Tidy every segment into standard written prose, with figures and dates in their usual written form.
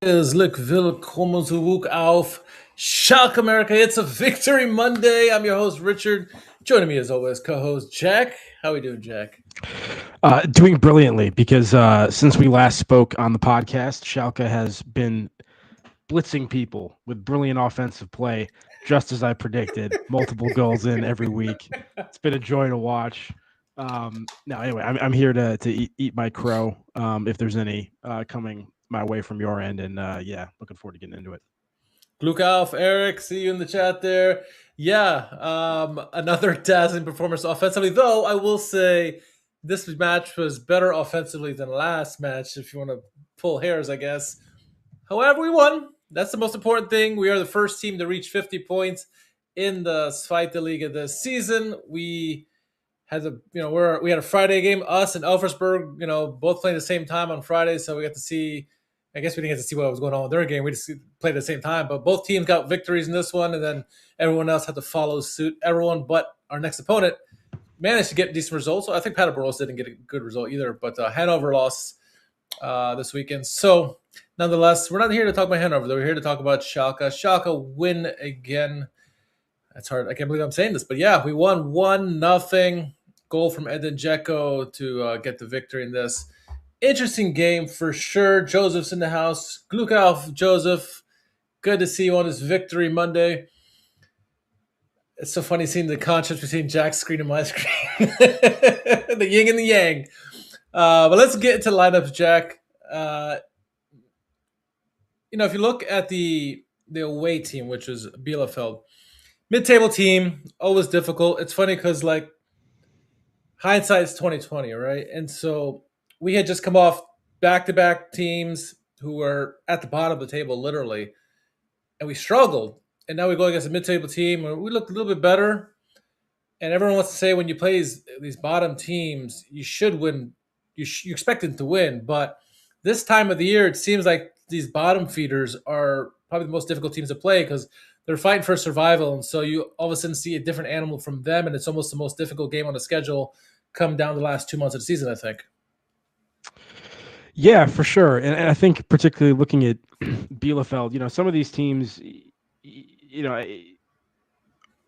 Glück, willkommen zurück auf SchalkeMerica. It's a Victory Monday. I'm your host, Richard. Joining me as always, co-host Jack. How we doing, Jack? Doing brilliantly because since we last spoke on the podcast, Schalke has been blitzing people with brilliant offensive play, just as I predicted. Multiple goals in every week. It's been a joy to watch. Anyway, I'm here to eat my crow if there's any coming my way from your end, and looking forward to getting into it. Glück auf, Eric. See you in the chat there. Yeah, another dazzling performance offensively, though I will say this match was better offensively than last match, if you want to pull hairs, I guess. However, we won. That's the most important thing. We are the first team to reach 50 points in the Zweite Liga this season. We had we had a Friday game. Us and Elversberg, both playing at the same time on Friday, so we got to see. I guess we didn't get to see what was going on with their game. We just played at the same time, but both teams got victories in this one, and then everyone else had to follow suit. Everyone but our next opponent managed to get decent results. So I think Paderborn didn't get a good result either, but Hannover lost this weekend. So nonetheless, we're not here to talk about Hannover, though. We're here to talk about Schalke. Schalke win again. That's hard. I can't believe I'm saying this, but yeah, we won 1-0. Goal from Edin Džeko to get the victory in this. Interesting game for sure. Joseph's in the house. Glück auf, Joseph. Good to see you on this Victory Monday. It's so funny seeing the contrast between Jack's screen and my screen. The yin and the yang. But let's get into lineups, Jack. If you look at the away team, which was Bielefeld, mid-table team, always difficult. It's funny because, hindsight's 2020, right? And so we had just come off back-to-back teams who were at the bottom of the table, literally, and we struggled. And now we go against a mid-table team where we looked a little bit better. And everyone wants to say when you play these bottom teams, you should win. You expect them to win. But this time of the year, it seems like these bottom feeders are probably the most difficult teams to play because they're fighting for survival. And so you all of a sudden see a different animal from them, and it's almost the most difficult game on the schedule come down the last 2 months of the season, I think. Yeah, for sure. And I think particularly looking at Bielefeld, some of these teams,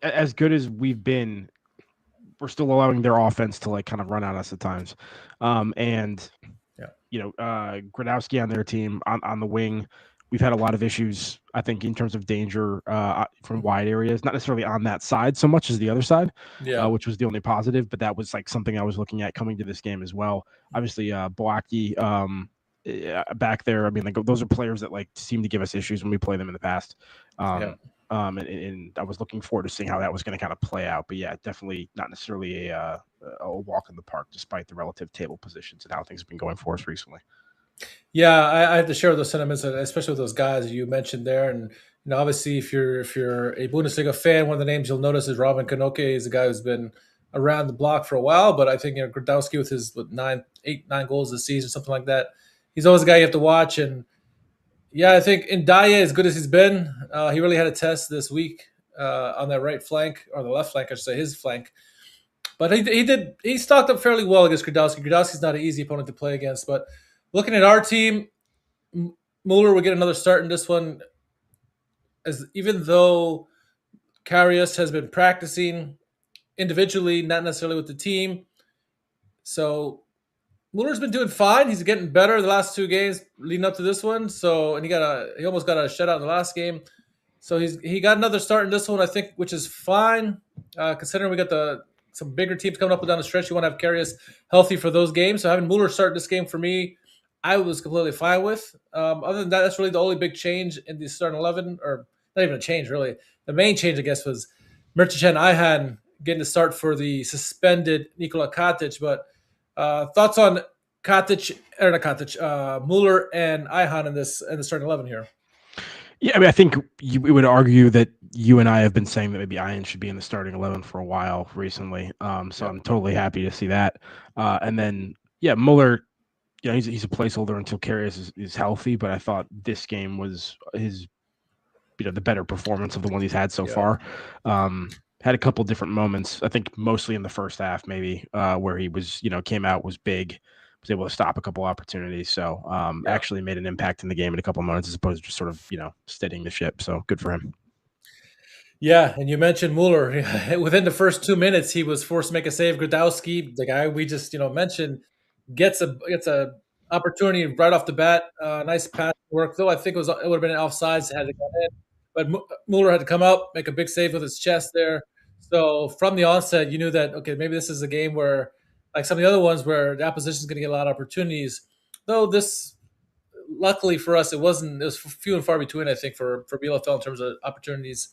as good as we've been, we're still allowing their offense to kind of run at us at times. Gradowski on their team on the wing, we've had a lot of issues, I think, in terms of danger from wide areas, not necessarily on that side so much as the other side, which was the only positive. But that was something I was looking at coming to this game as well. Obviously, Boaki back there. I mean, those are players that seem to give us issues when we play them in the past. And I was looking forward to seeing how that was going to kind of play out. But yeah, definitely not necessarily a walk in the park, despite the relative table positions and how things have been going for us recently. Yeah, I have to share those sentiments, especially with those guys you mentioned there. And obviously, if you're a Bundesliga fan, one of the names you'll notice is Robin Kanoke. He's a guy who's been around the block for a while. But I think Gradowski with his 9 goals this season, something like that, he's always a guy you have to watch. And yeah, I think Ndaye, as good as he's been, he really had a test this week on that right flank, or the left flank, I should say, his flank. But he stocked up fairly well against Gradowski. Gradowski's not an easy opponent to play against, but looking at our team, Müller will get another start in this one. Even though Karius has been practicing individually, not necessarily with the team. So Müller's been doing fine. He's getting better the last 2 games leading up to this one. So, and he almost got a shutout in the last game. So he got another start in this one, I think, which is fine, considering we got some bigger teams coming up down the stretch. You want to have Karius healthy for those games. So having Müller start this game for me, I was completely fine with. Other than that, that's really the only big change in the starting 11, or not even a change, really. The main change, I guess, was Mertcan Ayhan getting the start for the suspended Nikola Katic. But thoughts on Müller and Ayhan in the starting 11 here? Yeah, I mean, I think we would argue that you and I have been saying that maybe Ayhan should be in the starting 11 for a while recently. So I'm totally happy to see that. And then, yeah, Müller, he's a placeholder until Karius is healthy, but I thought this game was his, the better performance of the one he's had so far. Had a couple different moments, I think mostly in the first half, maybe, where he was, came out, was big, was able to stop a couple opportunities. So actually made an impact in the game in a couple of moments as opposed to just sort of, steadying the ship. So good for him. Yeah, and you mentioned Müller. Within the first 2 minutes, he was forced to make a save. Gradowski, the guy we just mentioned, gets a opportunity right off the bat. Nice pass work, though I think it would have been an offsides had it gone in. But Müller had to come out, make a big save with his chest there. So from the onset, you knew that okay, maybe this is a game where, like some of the other ones, where the opposition is going to get a lot of opportunities. Though this, luckily for us, it wasn't. It was few and far between. I think for Bielefeld in terms of opportunities.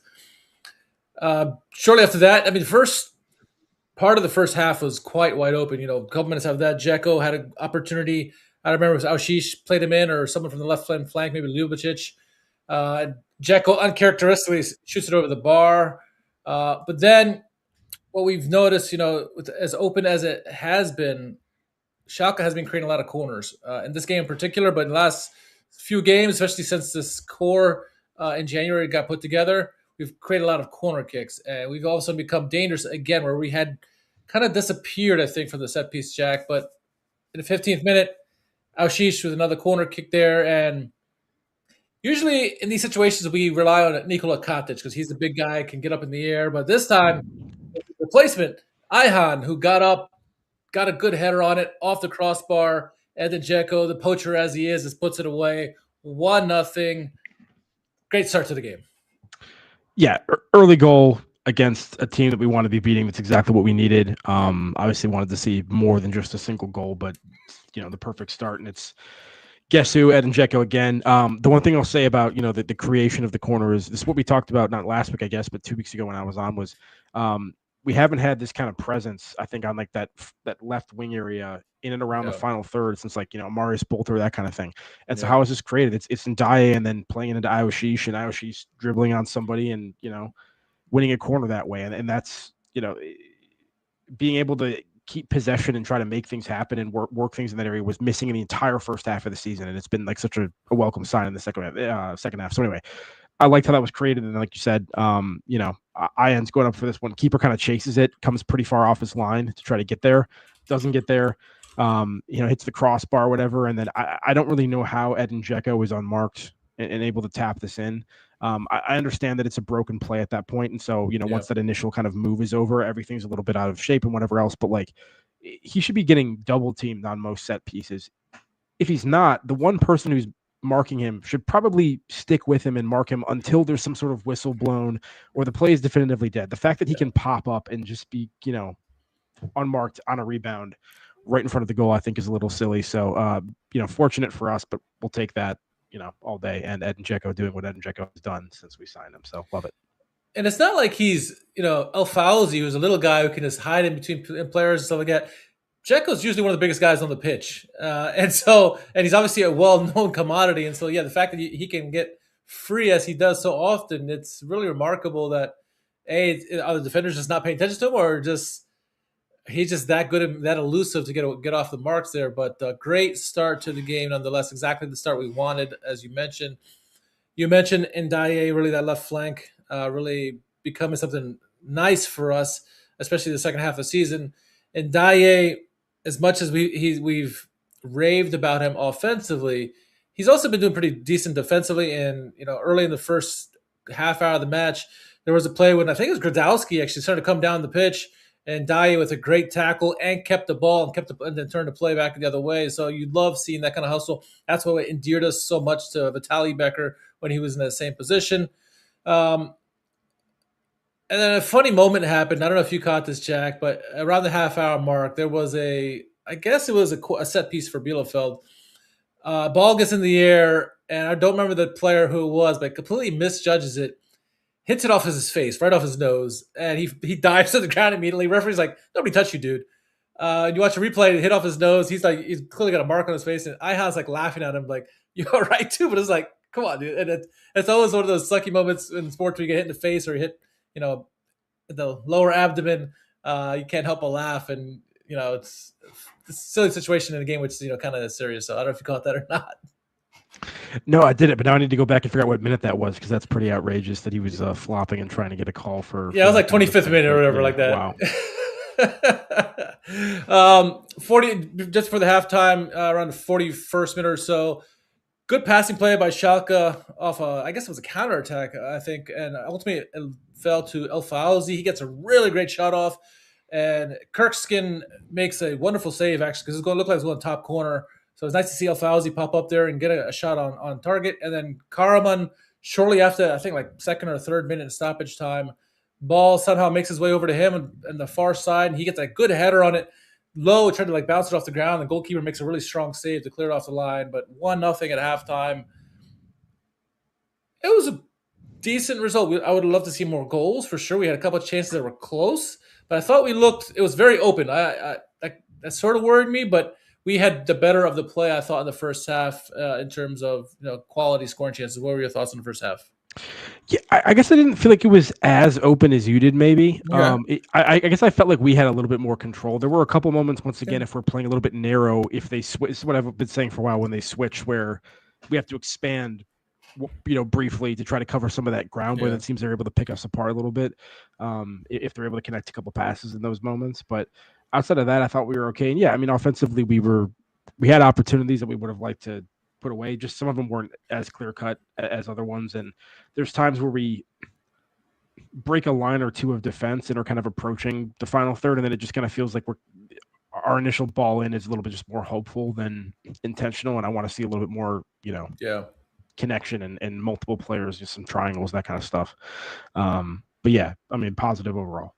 Shortly after that, the first part of the first half was quite wide open. A couple minutes after that, Dzeko had an opportunity. I don't remember if it was Aouchiche played him in or someone from the left flank, maybe Ljubicic. Dzeko uncharacteristically shoots it over the bar. But then what we've noticed, as open as it has been, Schalke has been creating a lot of corners in this game in particular, but in the last few games, especially since this core in January got put together, we've created a lot of corner kicks, and we've all of a sudden become dangerous again, where we had kind of disappeared, I think, from the set piece, Jack. But in the 15th minute, Aouchiche with another corner kick there, and usually in these situations we rely on Nikola Katic because he's the big guy, can get up in the air. But this time, the replacement, Ayhan, who got up, got a good header on it off the crossbar. Edin Džeko, the poacher as he is, just puts it away. 1-0. Great start to the game. Yeah, early goal against a team that we want to be beating. That's exactly what we needed. Obviously wanted to see more than just a single goal, but the perfect start. And it's guess who, Edin Džeko again. The one thing I'll say about the creation of the corner is this is what we talked about not last week, I guess, but 2 weeks ago when I was on was we haven't had this kind of presence, I think, on like that left wing area in and around the final third since Marius Bolter, that kind of thing. And so how is this created? It's Ndiaye and then playing into Aouchiche and Aouchiche dribbling on somebody and winning a corner that way. And that's being able to keep possession and try to make things happen and work things in that area was missing in the entire first half of the season. And it's been like such a welcome sign in the second half. So anyway, I liked how that was created. And like you said, Ayhan's going up for this one. Keeper kind of chases it, comes pretty far off his line to try to get there. Doesn't get there. Hits the crossbar, whatever. And then I don't really know how Edin Džeko was unmarked and able to tap this in. I understand that it's a broken play at that point. And so, once that initial kind of move is over, everything's a little bit out of shape and whatever else. But he should be getting double teamed on most set pieces. If he's not, the one person who's marking him should probably stick with him and mark him until there's some sort of whistle blown or the play is definitively dead. The fact that he can pop up and just be, unmarked on a rebound right in front of the goal, I think is a little silly. So, fortunate for us, but we'll take that, all day. And Edin Džeko doing what Edin Džeko has done since we signed him. So love it. And it's not like he's, El Fauzi, who's a little guy who can just hide in between players and stuff like that. Džeko's usually one of the biggest guys on the pitch. And he's obviously a well-known commodity. And so, the fact that he can get free as he does so often, it's really remarkable that, are the defenders just not paying attention to him or just he's just that good and that elusive to get off the marks there. But great start to the game nonetheless. Exactly the start we wanted, as you mentioned. You mentioned Ndiaye, really that left flank, really becoming something nice for us, especially the second half of the season. Ndiaye, as much as we've raved about him offensively, he's also been doing pretty decent defensively. And early in the first half hour of the match, there was a play when I think it was Gradowski actually started to come down the pitch, and Ndiaye with a great tackle and kept the ball and then turned the play back the other way. So you love seeing that kind of hustle. That's what endeared us so much to Vitaly Becker when he was in that same position. And then a funny moment happened. I don't know if you caught this, Jack, but around the half-hour mark, there was a set piece for Bielefeld. Ball gets in the air, and I don't remember the player who it was, but completely misjudges it. Hits it off his face, right off his nose, and he dives to the ground immediately. Referee's like, nobody touched you, dude. You watch a replay, it hit off his nose. He's clearly got a mark on his face, and Ayhan's laughing at him, you're all right, too. But it's come on, dude. And it's always one of those sucky moments in sports where you get hit in the face or you hit, the lower abdomen. You can't help but laugh, and it's a silly situation in a game, which is kind of serious. So I don't know if you caught that or not. No, I didn't, but now I need to go back and figure out what minute that was because that's pretty outrageous that he was flopping and trying to get a call for. Yeah, it was 25th minute or whatever like that. Wow. 40 just for the halftime, around the 41st minute or so. Good passing play by Schalke off I guess it was a counterattack, I think, and ultimately it fell to El Fauzi. He gets a really great shot off, and Kirkskin makes a wonderful save actually because it's going to look like it's going top corner. So it's nice to see El Fauzi pop up there and get a shot on target. And then Karaman, shortly after, I think like second or third minute stoppage time, ball somehow makes his way over to him and the far side. And he gets a good header on it. Low, tried to like bounce it off the ground. The goalkeeper makes a really strong save to clear it off the line, but 1-0 at halftime. It was a decent result. I would love to see more goals for sure. We had a couple of chances that were close, but I thought it was very open. That sort of worried me, but we had the better of the play, I thought, in the first half in terms of quality scoring chances. What were your thoughts on the first half? Yeah, I guess I didn't feel like it was as open as you did, maybe. Yeah. I guess I felt like we had a little bit more control. There were a couple moments, once again, if we're playing a little bit narrow, if they switch, this is what I've been saying for a while, when they switch, where we have to expand, briefly to try to cover some of that ground, where it seems they're able to pick us apart a little bit, if they're able to connect a couple passes in those moments. But outside of that, I thought we were okay. And yeah, I mean, offensively, we had opportunities that we would have liked to put away. Just some of them weren't as clear cut as other ones. And there's times where we break a line or two of defense and are kind of approaching the final third, and then it just kind of feels like our initial ball in is a little bit just more hopeful than intentional. And I want to see a little bit more, connection and multiple players, just some triangles, that kind of stuff. But yeah, I mean, positive overall.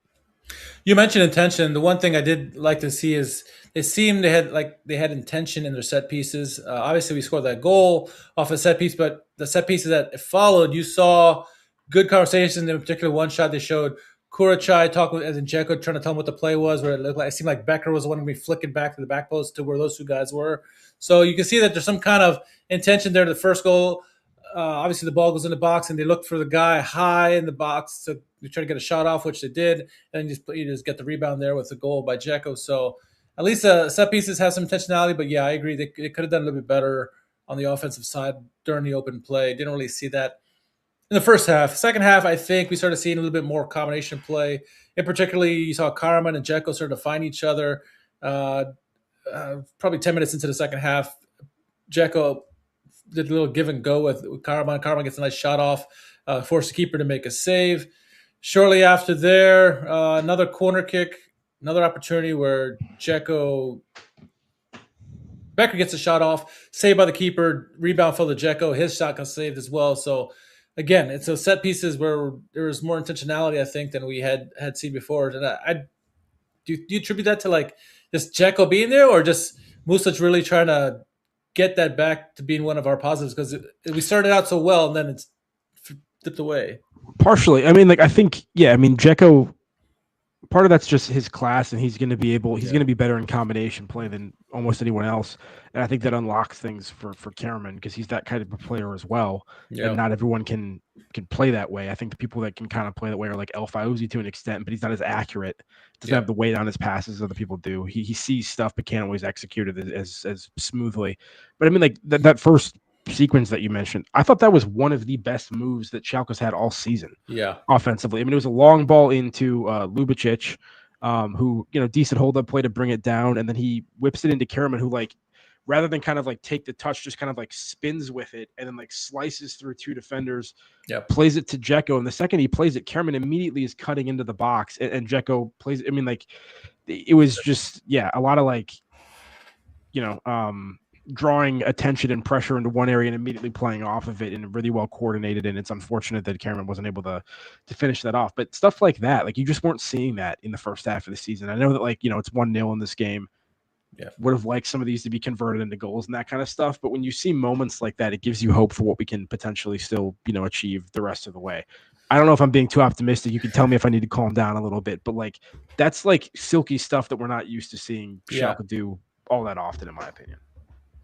You mentioned intention. The one thing I did like to see is it seemed they had intention in their set pieces. Obviously, we scored that goal off a set piece, but the set pieces that followed, you saw good conversations. In particular, one shot they showed Kurachai talking with Edin Džeko, trying to tell him what the play was, where it seemed like Becker was the one to be flicking back to the back post to where those two guys were. So you can see that there's some kind of intention there. The first goal, obviously the ball goes in the box and they look for the guy high in the box to try to get a shot off, which they did, and you just get the rebound there with the goal by Dzeko. So at least set pieces have some intentionality, but yeah, I agree they could have done a little bit better on the offensive side during the open play. Didn't really see that in the first half. Second half, I think we started seeing a little bit more combination play. In particularly, you saw Karaman and Dzeko started to find each other. Probably 10 minutes into the second half, Dzeko did a little give and go with Karaman. Karaman gets a nice shot off, forced the keeper to make a save. Shortly after there, another corner kick, another opportunity where Becker gets a shot off, saved by the keeper, rebound for the Dzeko. His shot got saved as well. So again, it's those set pieces where there was more intentionality, I think, than we had seen before. And do you attribute that to like just Dzeko being there, or just Muslic really trying to get that back to being one of our positives? Because we started out so well and then it's dipped away. Partially. I mean, I think, Dzeko, part of that's just his class, and he's going to be better in combination play than almost anyone else. And I think that unlocks things for Karaman, because he's that kind of a player as well. Yeah. And not everyone can play that way. I think the people that can kind of play that way are like El Fauzi to an extent, but he's not as accurate. Doesn't have the weight on his passes as other people do. He sees stuff but can't always execute it as smoothly. But I mean, that first sequence that you mentioned, I thought that was one of the best moves that Schalke's had all season. Yeah, offensively. I mean, it was a long ball into Ljubičić, who decent hold up play to bring it down, and then he whips it into Karaman, who rather than kind of take the touch, just kind of spins with it and then slices through two defenders. Plays it to Dzeko, and the second he plays it, Karaman immediately is cutting into the box, and Dzeko plays it. I mean, it was just a lot of drawing attention and pressure into one area and immediately playing off of it, and really well coordinated. And it's unfortunate that Karaman wasn't able to finish that off. But stuff like that, you just weren't seeing that in the first half of the season. I know that it's 1-0 in this game. Would have liked some of these to be converted into goals and that kind of stuff. But when you see moments like that, it gives you hope for what we can potentially still, achieve the rest of the way. I don't know if I'm being too optimistic. You can tell me if I need to calm down a little bit, but that's silky stuff that we're not used to seeing Schalke do all that often, in my opinion.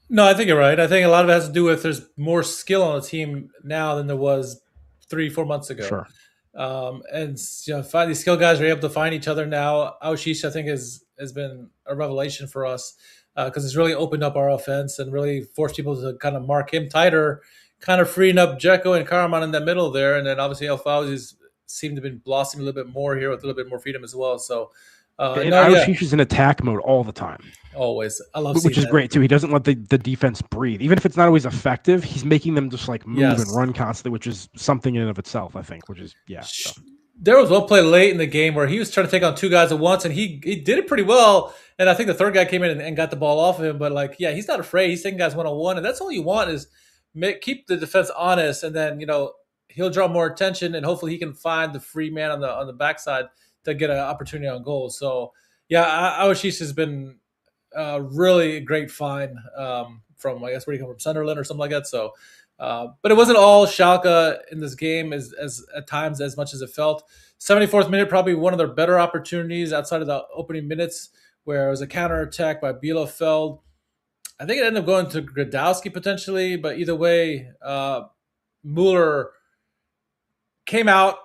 No, I think you're right. I think a lot of it has to do with there's more skill on the team now than there was 3-4 months ago. Sure. And these skill guys are able to find each other now. Aouchiche, I think, has been a revelation for us because it's really opened up our offense and really forced people to kind of mark him tighter, kind of freeing up Dzeko and Karaman in the middle there. And then obviously El Fauzi's seemed to be blossoming a little bit more here with a little bit more freedom as well. So And No, yeah, Aouchiche is in attack mode all the time. always. I love seeing Which is that. great too. He doesn't let the defense breathe. Even if it's not always effective, he's making them just like move and Yes. run constantly, which is something in and of itself, I think, which is, yeah. So. There was one play late in the game where he was trying to take on two guys at once, and he did it pretty well. And I think the third guy came in and got the ball off of him. But like, yeah, he's not afraid. He's taking guys 1-on-1, and that's all you want is keep the defense honest, and then he'll draw more attention, and hopefully he can find the free man on the backside to get an opportunity on goal. So yeah, Aouchiche has been really a great find from, I guess, where he come from, Sunderland or something like that. So. But it wasn't all Schalke in this game as at times as much as it felt. 74th minute, probably one of their better opportunities outside of the opening minutes, where it was a counter attack by Bielefeld. I think it ended up going to Gradowski potentially, but either way, Müller came out.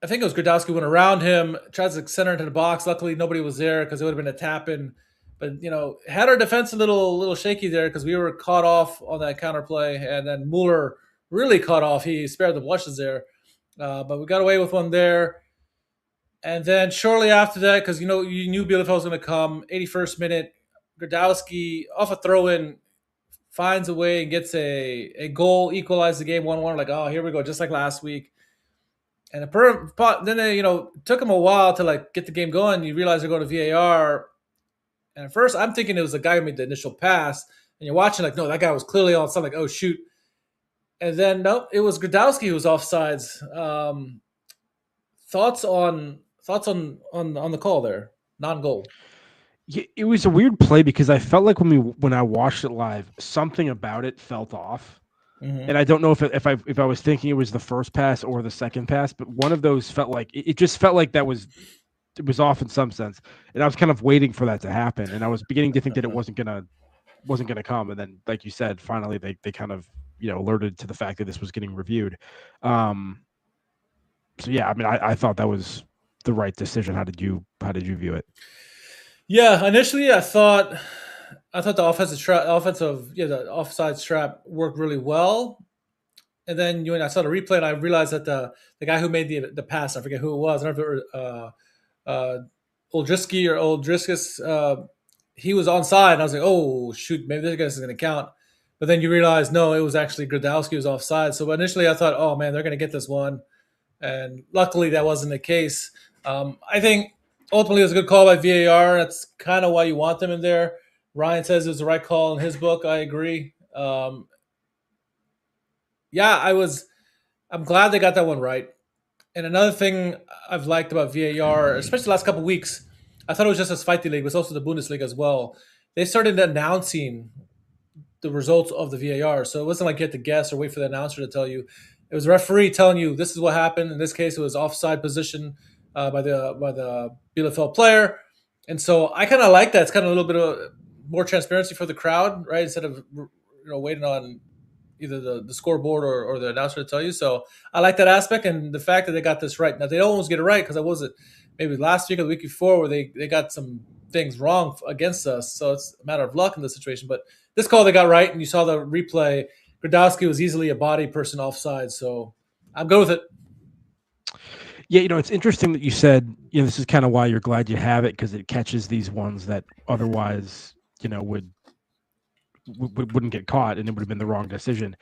I think it was Gradowski went around him, tries to center into the box. Luckily, nobody was there because it would have been a tap in. But had our defense a little shaky there because we were caught off on that counter play, and then Müller really caught off. He spared the blushes there, but we got away with one there. And then shortly after that, because you knew Bielefeld was going to come, 81st minute, Gradowski off a throw-in finds a way and gets a goal, equalize the game 1-1. Like, oh, here we go, just like last week. And then they, took him a while to like get the game going. You realize they're going to VAR. And at first, I'm thinking it was the guy who made the initial pass. And you're watching like, no, that guy was clearly on something. Like, oh, shoot. And then, nope, it was Gradowski who was offsides. Thoughts on the call there? Non-goal. Yeah, it was a weird play because I felt like when I watched it live, something about it felt off. Mm-hmm. And I don't know if I was thinking it was the first pass or the second pass, but one of those felt like it just felt like it was off in some sense, and I was kind of waiting for that to happen, and I was beginning to think that it wasn't gonna come, and then, like you said, finally they kind of alerted to the fact that this was getting reviewed. So yeah, I mean, I thought that was the right decision. How did you view it? Yeah, initially I thought the offside trap worked really well. And then I saw the replay and I realized that the guy who made the pass, I forget who it was. I don't know if it was Oldriskus, he was onside, and I was like, oh shoot, maybe this guy's going to count. But then you realize, no, it was actually Gradowski who was offside. So initially I thought, oh man, they're going to get this one, and luckily that wasn't the case. I think ultimately it was a good call by VAR. That's kind of why you want them in there. Ryan says it was the right call in his book. I agree. I'm glad they got that one right. And another thing I've liked about VAR, especially the last couple of weeks, I thought it was just a Zweite League, but it's also the Bundesliga as well. They started announcing the results of the VAR. So it wasn't like you had to guess or wait for the announcer to tell you. It was a referee telling you this is what happened. In this case, it was offside position by the Bielefeld player. And so I kind of like that. It's kind of a little bit of more transparency for the crowd, right? Instead of waiting on either the scoreboard or the announcer to tell you. So I like that aspect, and the fact that they got this right. Now, they don't always get it right because I was it maybe last week or the week before where they got some things wrong against us. So it's a matter of luck in this situation. But this call they got right, and you saw the replay. Gradowski was easily a body person offside, so I'm good with it. Yeah, it's interesting that you said, this is kind of why you're glad you have it, because it catches these ones that otherwise, wouldn't get caught, and it would have been the wrong decision.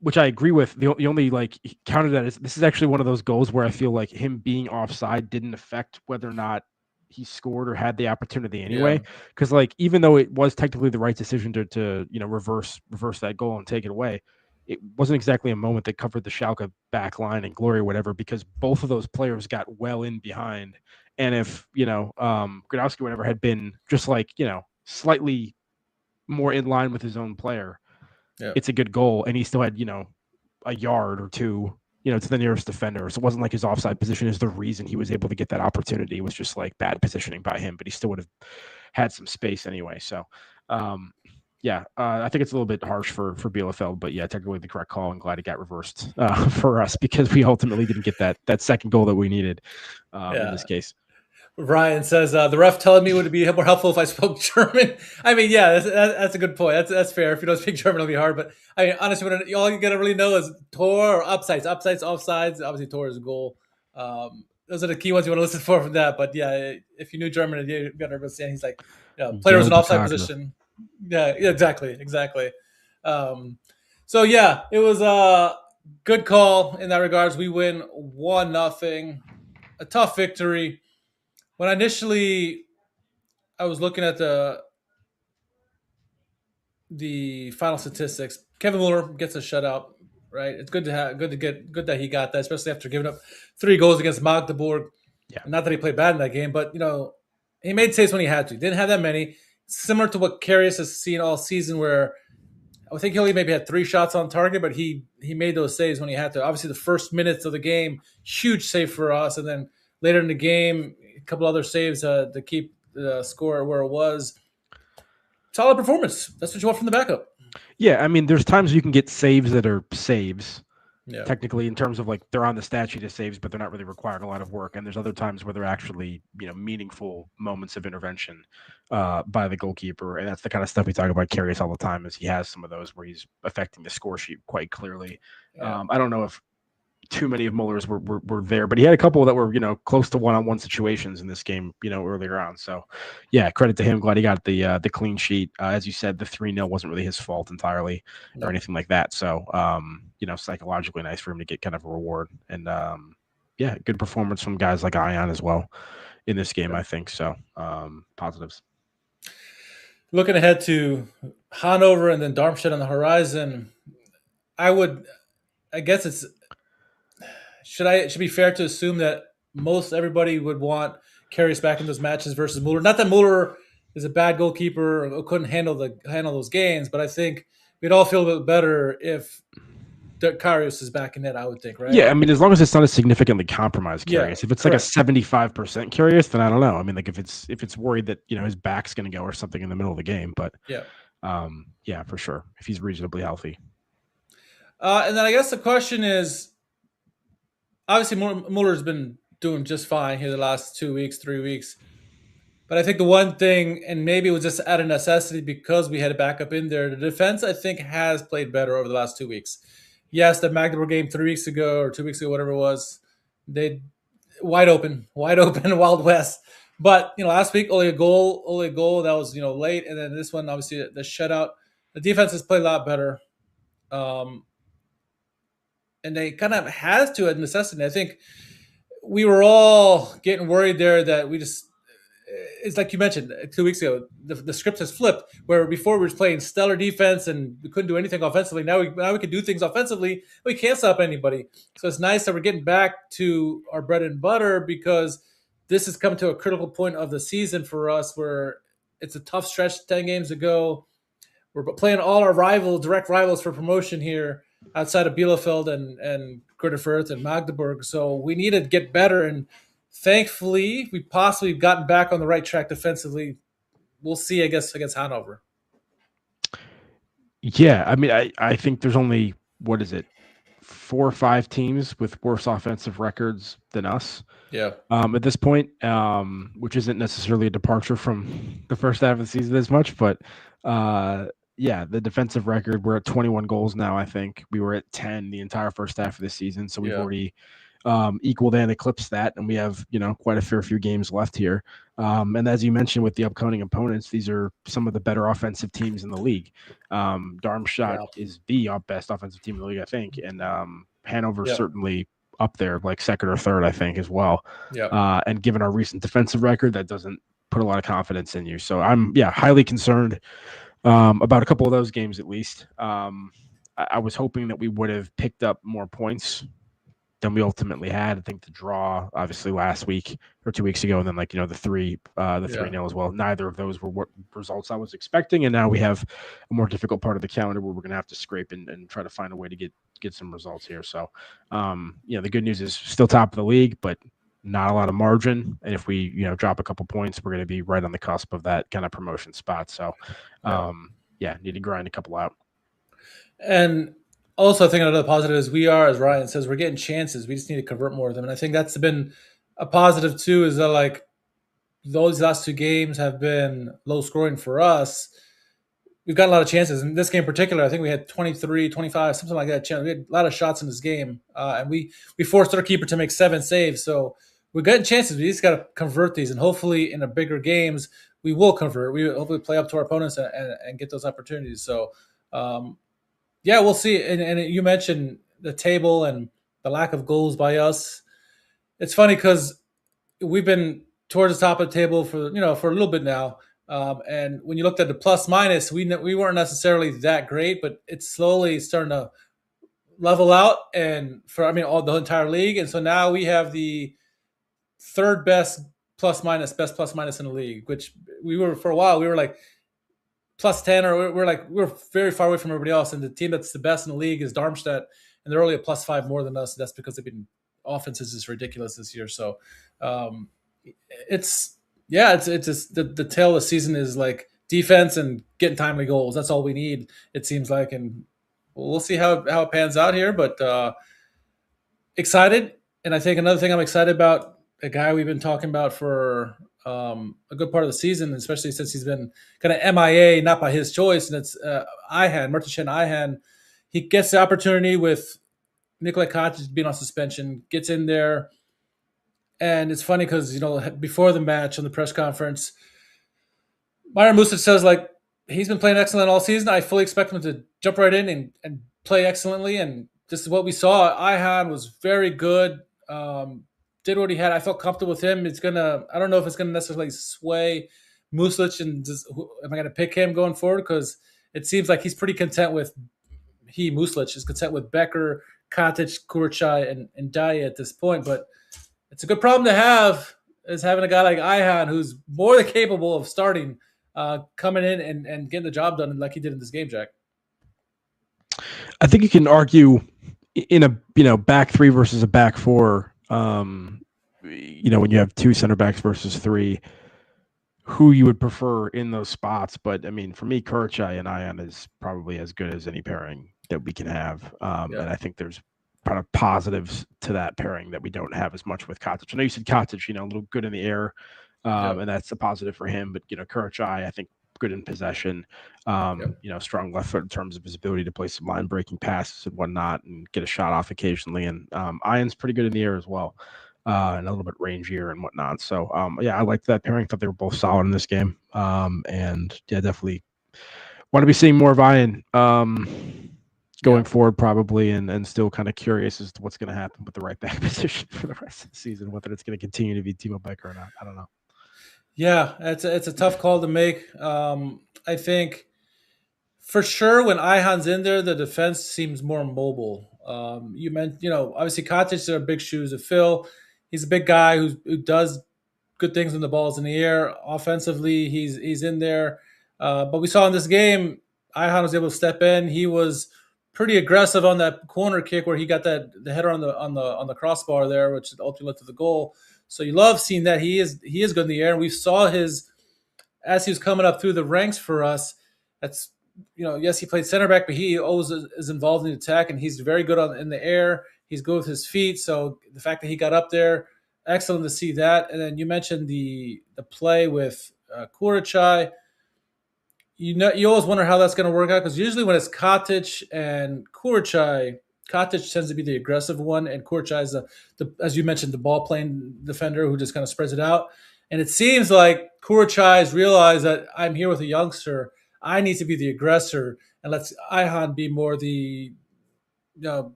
Which I agree with. The only counter that is this is actually one of those goals where I feel like him being offside didn't affect whether or not he scored or had the opportunity anyway. Because even though it was technically the right decision to reverse that goal and take it away, it wasn't exactly a moment that covered the Schalke back line and glory or whatever, because both of those players got well in behind. And if Gradowski or whatever had been just slightly more in line with his own player, it's a good goal, and he still had a yard or two to the nearest defender. So it wasn't like his offside position is the reason he was able to get that opportunity. It was just bad positioning by him, but he still would have had some space anyway. So I think it's a little bit harsh for Bielefeld, but technically the correct call. I'm glad it got reversed for us, because we ultimately didn't get that second goal that we needed in this case. Ryan says, the ref telling me would it be more helpful if I spoke German? I mean, yeah, that's a good point. That's fair. If you don't speak German, it'll be hard. But I mean, honestly, all you got to really know is Tor or upsides, offsides. Obviously, Tor is a goal. those are the key ones you want to listen for from that. But yeah, if you knew German, you got to understand. He's like, player was in offside position. Yeah, exactly. So yeah, it was a good call in that regards. We win 1-0, a tough victory. When initially I was looking at the final statistics, Kevin Müller gets a shutout. Right, it's good that he got that, especially after giving up 3 goals against Magdeburg. Yeah. Not that he played bad in that game, but he made saves when he had to. He didn't have that many. Similar to what Karius has seen all season, where I think he only maybe had 3 shots on target, but he made those saves when he had to. Obviously, the first minutes of the game, huge save for us, and then later in the game, a couple other saves to keep the score where it was. Solid performance. That's what you want from the backup. Yeah, I mean, there's times you can get saves that are saves. Yeah. Technically, in terms of like they're on the stat sheet as saves, but they're not really requiring a lot of work. And there's other times where they're actually, meaningful moments of intervention by the goalkeeper. And that's the kind of stuff we talk about Karius all the time, is he has some of those where he's affecting the score sheet quite clearly. Yeah. I don't know if too many of Muller's were there, but he had a couple that were, close to one-on-one situations in this game, earlier on. So yeah, credit to him. Glad he got the clean sheet. As you said, the 3-0 wasn't really his fault entirely or anything like that. So, psychologically nice for him to get kind of a reward. And yeah, good performance from guys like Ayhan as well in this game, I think. So positives. Looking ahead to Hannover and then Darmstadt on the horizon, I guess it's, it should be fair to assume that most everybody would want Karius back in those matches versus Müller. Not that Müller is a bad goalkeeper or couldn't handle those games, but I think we'd all feel a bit better if Karius is back in it, I would think, right? Yeah, I mean, as long as it's not a significantly compromised Karius. If it's like a 75% Karius, then I don't know. I mean, like if it's worried that his back's going to go or something in the middle of the game, but yeah, for sure, if he's reasonably healthy. And then I guess the question is, obviously Muller's been doing just fine here the last 2 weeks, 3 weeks. But I think the one thing, and maybe it was just out of necessity because we had a backup in there, the defense, I think, has played better over the last 2 weeks. Yes, the Magdeburg game 3 weeks ago or 2 weeks ago, whatever it was, they wide open, Wild West. But, last week, only a goal that was, late. And then this one, obviously, the shutout. The defense has played a lot better. And they kind of has to at necessity. I think we were all getting worried there that it's like you mentioned 2 weeks ago, the script has flipped, where before we were playing stellar defense and we couldn't do anything offensively. Now we can do things offensively. We can't stop anybody. So it's nice that we're getting back to our bread and butter, because this has come to a critical point of the season for us where it's a tough stretch 10 games ago. We're playing all our direct rivals for promotion here outside of Bielefeld and Greuther Fürth and Magdeburg. So we need to get better, and thankfully we possibly gotten back on the right track defensively. We'll see, I guess, against Hannover. Yeah, I mean, I think there's only, 4 or 5 teams with worse offensive records than us. Yeah. At this point, which isn't necessarily a departure from the first half of the season as much, but yeah, the defensive record, we're at 21 goals now, I think. We were at 10 the entire first half of the season, so we've already equaled and eclipsed that, and we have, quite a fair few games left here. And as you mentioned with the upcoming opponents, these are some of the better offensive teams in the league. Darmstadt is the best offensive team in the league, I think, and Hannover certainly up there, like second or third, I think, as well. Yeah. And given our recent defensive record, that doesn't put a lot of confidence in you. So I'm, highly concerned about a couple of those games at least. I was hoping that we would have picked up more points than we ultimately had. I think the draw, obviously, last week or 2 weeks ago, and then the 3-0 as well. Neither of those were what results I was expecting, and now we have a more difficult part of the calendar where we're going to have to scrape and try to find a way to get some results here. So, the good news is still top of the league, but not a lot of margin. And if we, drop a couple points, we're going to be right on the cusp of that kind of promotion spot. So, need to grind a couple out. And also, I think another positive is we are, as Ryan says, we're getting chances. We just need to convert more of them. And I think that's been a positive too, is that those last 2 games have been low scoring for us. We've got a lot of chances. In this game in particular, I think we had 23, 25, something like that. We had a lot of shots in this game. And we forced our keeper to make 7 saves. So we're getting chances. We just got to convert these, and hopefully in the bigger games we will convert. We hopefully play up to our opponents and get those opportunities. So yeah, we'll see. And you mentioned the table and the lack of goals by us. It's funny because we've been towards the top of the table for a little bit now. And when you looked at the plus minus, we weren't necessarily that great, but it's slowly starting to level out, and all the entire league. And so now we have the third best best plus minus in the league, which we were for a while. We were like plus 10, or we're very far away from everybody else. And the team that's the best in the league is Darmstadt, and they're only a plus 5 more than us. That's because they've been offense is just ridiculous this year. So it's just the tail of the season is like defense and getting timely goals. That's all we need, it seems like, and we'll see how it pans out here. But excited, and I think another thing I'm excited about, a guy we've been talking about for a good part of the season, especially since he's been kind of MIA, not by his choice, and it's Mertcan Ayhan. He gets the opportunity with Nikola Katic being on suspension, gets in there. And it's funny because, before the match on the press conference, Myron Muslic says, like, he's been playing excellent all season. I fully expect him to jump right in and play excellently. And this is what we saw. Ayhan was very good, did what he had. I felt comfortable with him. I don't know if it's going to necessarily sway Muslic, and am I going to pick him going forward? Because it seems like he's pretty content with, Muslic is content with Becker, Katic, Kurchai, and Daya at this point. But it's a good problem to have, is having a guy like Ayhan, who's more than capable of starting, coming in and getting the job done like he did in this game, Jack. I think you can argue in a back three versus a back four, when you have two center backs versus three, who you would prefer in those spots. But I mean, for me, Kurchai and Ayhan is probably as good as any pairing that we can have. And I think there's kind of positives to that pairing that we don't have as much with Katic. I know you said Katic, a little good in the air, and that's a positive for him. But Kurchai, I think, good in possession, strong left foot in terms of his ability to play some line breaking passes and whatnot, and get a shot off occasionally. And Ayhan's pretty good in the air as well, and a little bit rangier and whatnot. So I liked that pairing. Thought they were both solid in this game, and definitely want to be seeing more of Ayhan going forward, probably, and still kind of curious as to what's going to happen with the right back position for the rest of the season, whether it's going to continue to be Timo Becker or not. I don't know. Yeah, it's a tough call to make. I think for sure when Ayhan's in there, the defense seems more mobile. You meant, obviously Katic are big shoes to fill. He's a big guy who does good things when the ball's in the air. Offensively, he's in there. But we saw in this game, Ayhan was able to step in. He was pretty aggressive on that corner kick where he got the header on the crossbar there, which ultimately led to the goal. So you love seeing that he is good in the air. And we saw as he was coming up through the ranks for us. That's yes, he played center back, but he always is involved in the attack, and he's very good in the air. He's good with his feet. So the fact that he got up there, excellent to see that. And then you mentioned the play with Kurchai. You always wonder how that's going to work out, because usually when it's Katic and Kurchai, Katic tends to be the aggressive one, and Kurchai is as you mentioned, the ball playing defender who just kind of spreads it out. And it seems like Kurchai has realized that I'm here with a youngster. I need to be the aggressor, and let's Ayhan be more the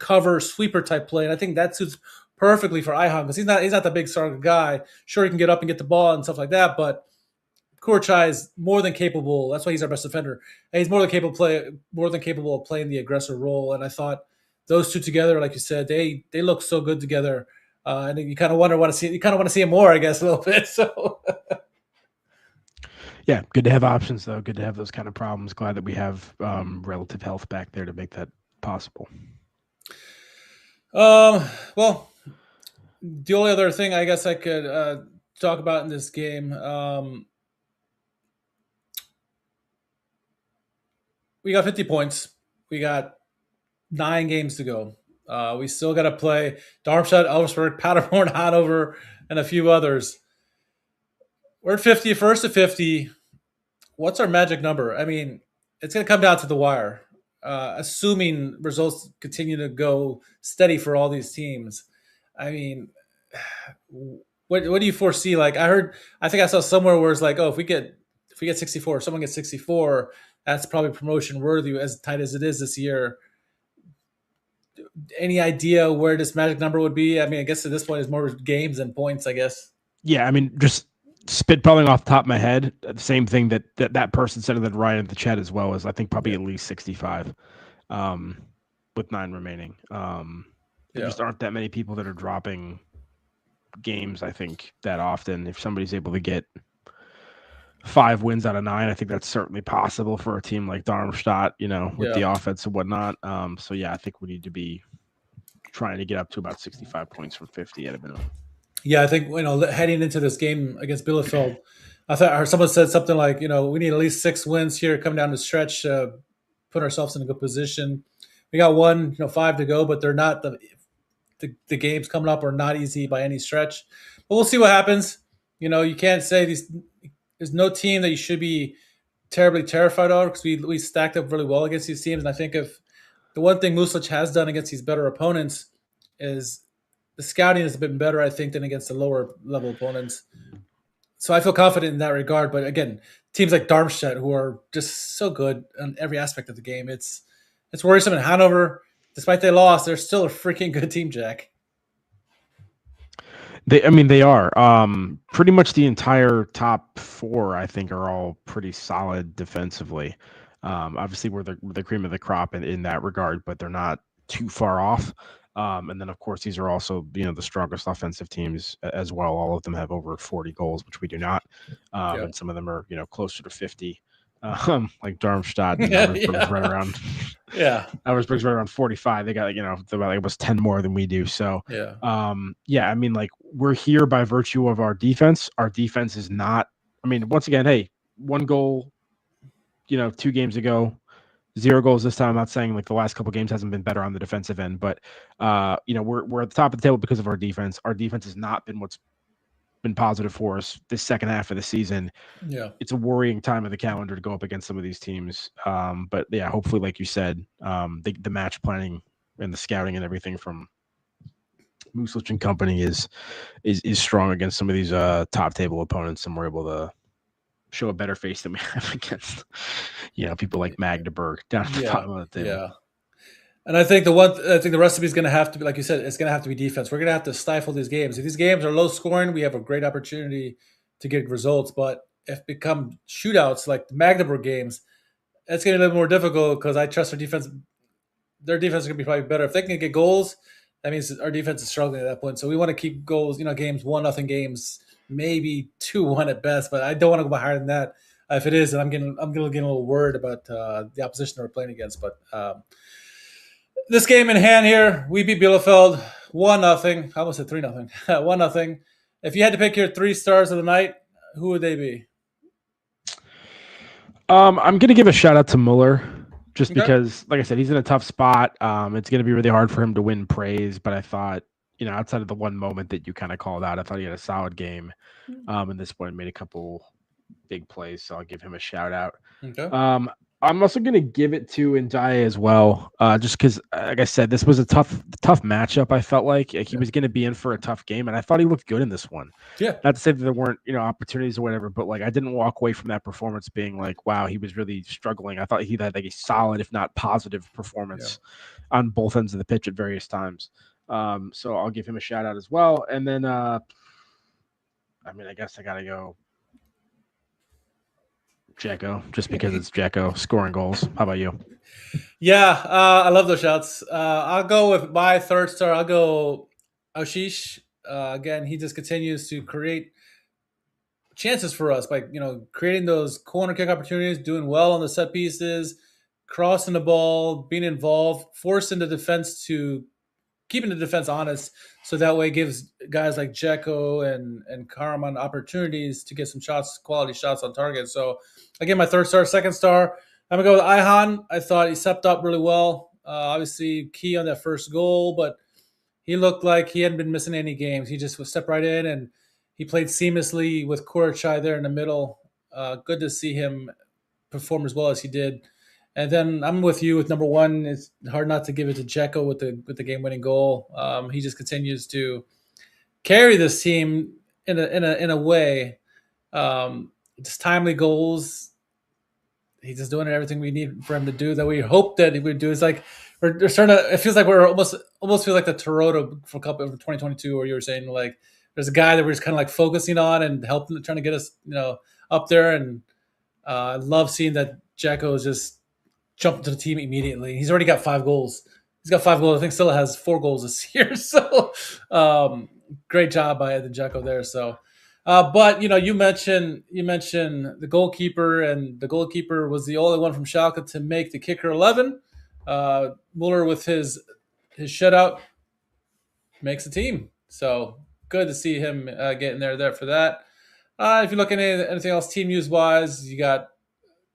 cover sweeper type play. And I think that suits perfectly for Ayhan, because he's not the big star guy. Sure, he can get up and get the ball and stuff like that, but Kurchai is more than capable. That's why he's our best defender. And he's more than capable of playing the aggressor role. And I thought those two together, like you said, they look so good together. And you kind of want to see him more, I guess, a little bit. So. Yeah, good to have options, though. Good to have those kind of problems. Glad that we have relative health back there to make that possible. Well, the only other thing I guess I could talk about in this game, we got 50 points. We got 9 games to go. We still got to play Darmstadt, Elversberg, Paderborn, Hannover, and a few others. We're at 50, first to 50. What's our magic number? I mean, it's going to come down to the wire, assuming results continue to go steady for all these teams. I mean, what do you foresee? Like I think I saw somewhere where it's like, oh, if we get 64, if someone gets 64, that's probably promotion worthy as tight as it is this year. Any idea where this magic number would be? I mean, I guess at this point it's more games than points, I guess. Yeah, I mean, just spitballing off the top of my head, the same thing that person said, and then Ryan in the chat as well, is I think probably at least 65, with 9 remaining. There just aren't that many people that are dropping games, I think, that often. If somebody's able to get 5 wins out of 9, I think that's certainly possible for a team like Darmstadt, with the offense and whatnot. So yeah, I think we need to be trying to get up to about 65 points from 50 at a minimum. Yeah, I think heading into this game against Bielefeld, I thought someone said something like, we need at least 6 wins here coming down the stretch, put ourselves in a good position. We got 5 to go, but they're not the games coming up are not easy by any stretch. But we'll see what happens. You can't say there's no team that you should be terribly terrified of, because we stacked up really well against these teams. And I think if the one thing Muslic has done against these better opponents is the scouting has been better, I think, than against the lower level opponents. So I feel confident in that regard. But again, teams like Darmstadt, who are just so good on every aspect of the game, it's worrisome. In Hannover, despite they lost, they're still a freaking good team, Jack. They are. Pretty much the entire top 4, I think, are all pretty solid defensively. Obviously, we're the cream of the crop in that regard, but they're not too far off. And then, of course, these are also, the strongest offensive teams as well. All of them have over 40 goals, which we do not. And some of them are, closer to 50, like Darmstadt. Auersburg's right around. Yeah. Auersburg's right around 45. They got, about almost 10 more than we do. So, I mean, like, we're here by virtue of our defense. Our defense is not, once again, hey, 1 goal, 2 games ago, 0 goals this time. I'm not saying like the last couple games hasn't been better on the defensive end, but we're at the top of the table because of our defense. Our defense has not been what's been positive for us this second half of the season. Yeah, it's a worrying time of the calendar to go up against some of these teams. But yeah, hopefully, like you said, the match planning and the scouting and everything from Muslic and company is strong against some of these top table opponents, and we're able to show a better face than we have against people like Magdeburg down at the bottom of the table. Yeah. And I think the recipe is going to have to be, like you said, it's going to have to be defense. We're going to have to stifle these games. If these games are low scoring, we have a great opportunity to get results. But if it become shootouts like the Magdeburg games, it's going to be a little more difficult, because I trust their defense. Their defense is going to be probably better. If they can get goals, that means our defense is struggling at that point. So we want to keep goals, games 1-0 games, maybe 2-1 at best. But I don't want to go higher than that. If it is, then I'm getting a little worried about the opposition that we're playing against. But this game in hand here, we beat Bielefeld 1-0. I almost said 3-0. 1-0. If you had to pick your 3 stars of the night, who would they be? I'm going to give a shout out to Müller, just because, like I said, he's in a tough spot. It's going to be really hard for him to win praise, but I thought, outside of the one moment that you kind of called out, I thought he had a solid game. And this point made a couple big plays, so I'll give him a shout out. Okay. I'm also going to give it to Ndiaye as well, just because, like I said, this was a tough matchup. I felt like he was going to be in for a tough game, and I thought he looked good in this one. Yeah. Not to say that there weren't, opportunities or whatever, but like I didn't walk away from that performance being like, wow, he was really struggling. I thought he had like a solid, if not positive, performance on both ends of the pitch at various times. So I'll give him a shout out as well. And then, I guess I got to go Dzeko, just because it's Dzeko scoring goals. How about you? Yeah, I love those shots. I'll go with my 3rd star. I'll go Aouchiche. Again, he just continues to create chances for us by creating those corner kick opportunities, doing well on the set pieces, crossing the ball, being involved, forcing the defense to keeping the defense honest, so that way it gives guys like Dzeko and Karaman opportunities to get some shots, quality shots on target. So again, my 3rd star. 2nd star, I'm gonna go with Ayhan. I thought he stepped up really well. Obviously key on that first goal, but he looked like he hadn't been missing any games. He just stepped right in, and he played seamlessly with Kurachai there in the middle. Good to see him perform as well as he did. And then I'm with you with number 1. It's hard not to give it to Dzeko with the game-winning goal. He just continues to carry this team in a way. Just timely goals. He's just doing everything we need for him to do that we hope that he would do. It's like we're starting to. It feels like we're almost feel like the Toronto for Cup of 2022, where you were saying like there's a guy that we're just kind of like focusing on and helping, trying to get us up there. And I love seeing that Džeko is just jumping to the team immediately. He's already got 5 goals. He's got 5 goals. I think still has 4 goals this year. So great job by Edin Džeko there. So. But you mentioned the goalkeeper, and the goalkeeper was the only one from Schalke to make the kicker 11. Müller with his shutout makes the team, so good to see him getting there for that. If you're looking at anything else team news wise, you got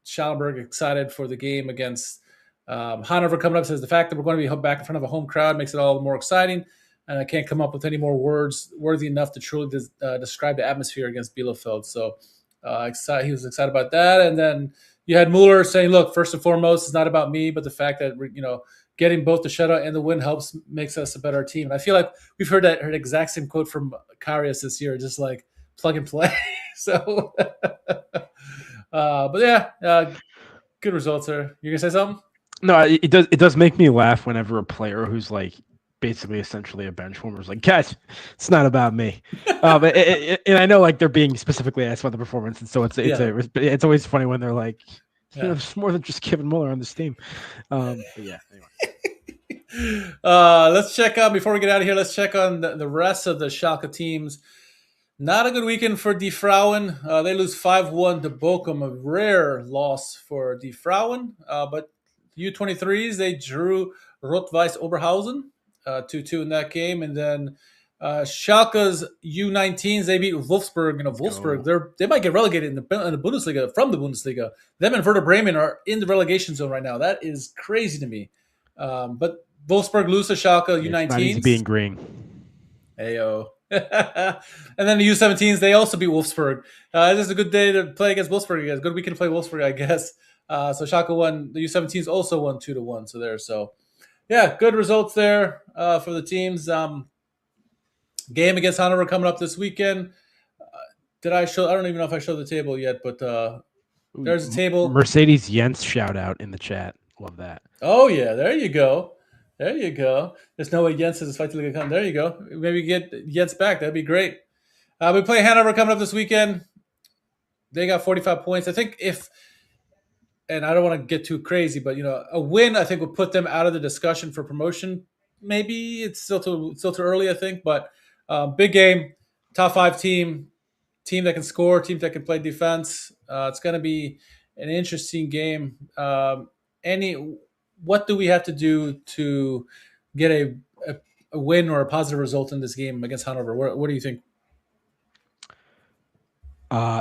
Schallenberg excited for the game against Hannover coming up. Says the fact that we're going to be back in front of a home crowd makes it all the more exciting. And I can't come up with any more words worthy enough to truly describe the atmosphere against Bielefeld. So he was excited about that. And then you had Müller saying, look, first and foremost, it's not about me, but the fact that, getting both the shutout and the win makes us a better team. And I feel like we've heard that exact same quote from Karius this year, just like plug and play. So, but yeah, good results there. You gonna say something? No, it does make me laugh whenever a player who's like basically essentially a bench warmer is like, guys, it's not about me. And I know like they're being specifically asked about the performance, and so it's always funny when they're like, there's more than just Kevin Müller on this team. But yeah, anyway. Let's check on before we get out of here. Let's check on the rest of the Schalke teams. Not a good weekend for Die Frauen. They lose 5-1 to Bochum, a rare loss for Die Frauen. But U23s, they drew Rot-Weiß Oberhausen 2-2 in that game. And then Schalke's U19s, they beat Wolfsburg. Wolfsburg, they might get relegated in the Bundesliga, from the Bundesliga. Them and Werder Bremen are in the relegation zone right now. That is crazy to me. But Wolfsburg lose to Schalke U19s. It's not easy being green. Ayo. And then the U17s, they also beat Wolfsburg. This is a good day to play against Wolfsburg, guys. Good weekend to play Wolfsburg, I guess. So Schalke won. The U17s also won 2-1. So yeah, good results there for the teams. Game against Hannover coming up this weekend. Did I show? I don't even know if I showed the table yet, but there's a table. Mercedes Jens shout out in the chat. Love that. Oh yeah, there you go. There's no way Jens is fight to Liga come. There you go. Maybe get Jens back. That'd be great. We play Hannover coming up this weekend. They got 45 points. I think and I don't want to get too crazy, but a win I think would put them out of the discussion for promotion. Maybe it's still too early, I think, but big game, top 5 team that can score, team that can play defense. It's going to be an interesting game. What do we have to do to get a win or a positive result in this game against Hannover? What do you think?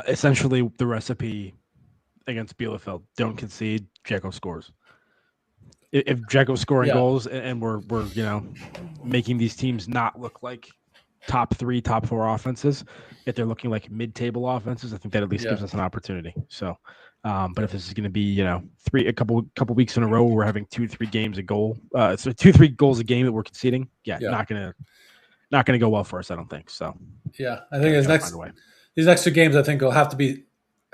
Essentially, the recipe against Bielefeld: don't concede. Džeko scores. If Džeko's scoring goals, and we're making these teams not look like top 3, top 4 offenses, if they're looking like mid-table offenses, I think that at least gives us an opportunity. So. But if this is going to be, a couple weeks in a row, we're having 2-3 games a goal. So 2-3 goals a game that we're conceding. Not gonna go well for us. I don't think so. Yeah, I think these next 2 games, I think will have to be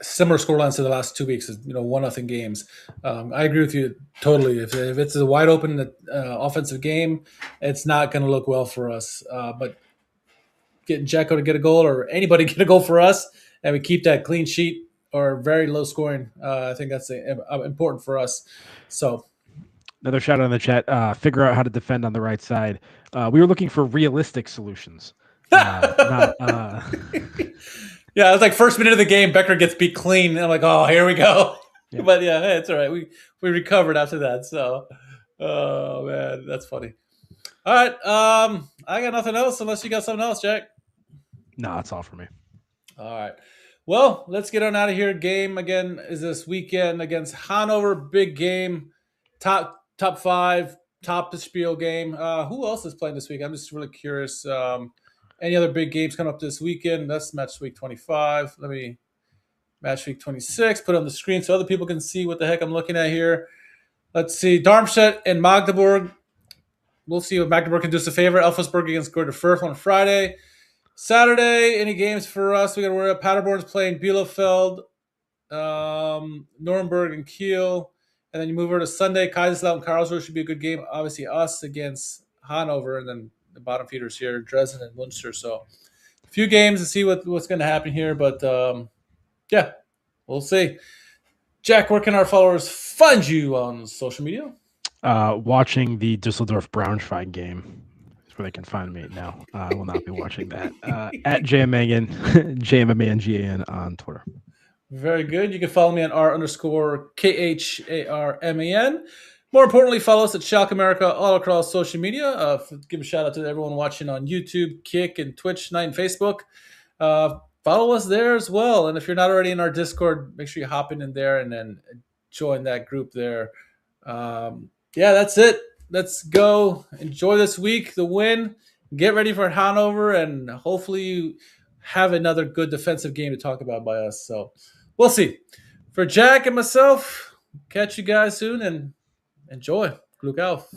similar scorelines to the last 2 weeks. 1-0 games. I agree with you totally. If it's a wide open offensive game, it's not going to look well for us. But getting Džeko to get a goal, or anybody get a goal for us, and we keep that clean sheet or very low scoring, I think that's important for us. So, another shout out in the chat. Figure out how to defend on the right side. We were looking for realistic solutions. Yeah, it was like first minute of the game, Becker gets beat clean. And I'm like, oh, here we go. Yeah. But yeah, hey, it's all right. We recovered after that. So, oh man, that's funny. All right, I got nothing else unless you got something else, Jack. No, that's all for me. All right. Well, let's get on out of here. Game again is this weekend against Hannover. Big game, top 5, top spiel game. Who else is playing this week? I'm just really curious. Any other big games coming up this weekend? That's match week 25. Let me match week 26. Put it on the screen so other people can see what the heck I'm looking at here. Let's see. Darmstadt and Magdeburg. We'll see what Magdeburg can do us a favor. Elfsberg against Greuther Fürth on Friday. Saturday, any games for us? We got to worry about Paderborn's playing Bielefeld, Nuremberg and Kiel. And then you move over to Sunday. Kaiserslautern and Karlsruhe should be a good game. Obviously, us against Hannover, and then the bottom feeders here, Dresden and Munster. So a few games to see what's going to happen here. But, yeah, we'll see. Jack, where can our followers find you on social media? Watching the Düsseldorf Braunschweig game is where they can find me now. I will not be watching that. At JMMangan, JMMANGAN on Twitter. Very good. You can follow me on R_KHARMAN. More importantly, follow us at SchalkeMerica all across social media. Give a shout out to everyone watching on YouTube, Kick, and Twitch tonight, and Facebook. Follow us there as well. And if you're not already in our Discord, make sure you hop in there and then join that group there. Yeah, that's it. Let's go. Enjoy this week, the win. Get ready for Hannover, and hopefully you have another good defensive game to talk about by us. So we'll see. For Jack and myself, catch you guys soon and enjoy. Glück auf.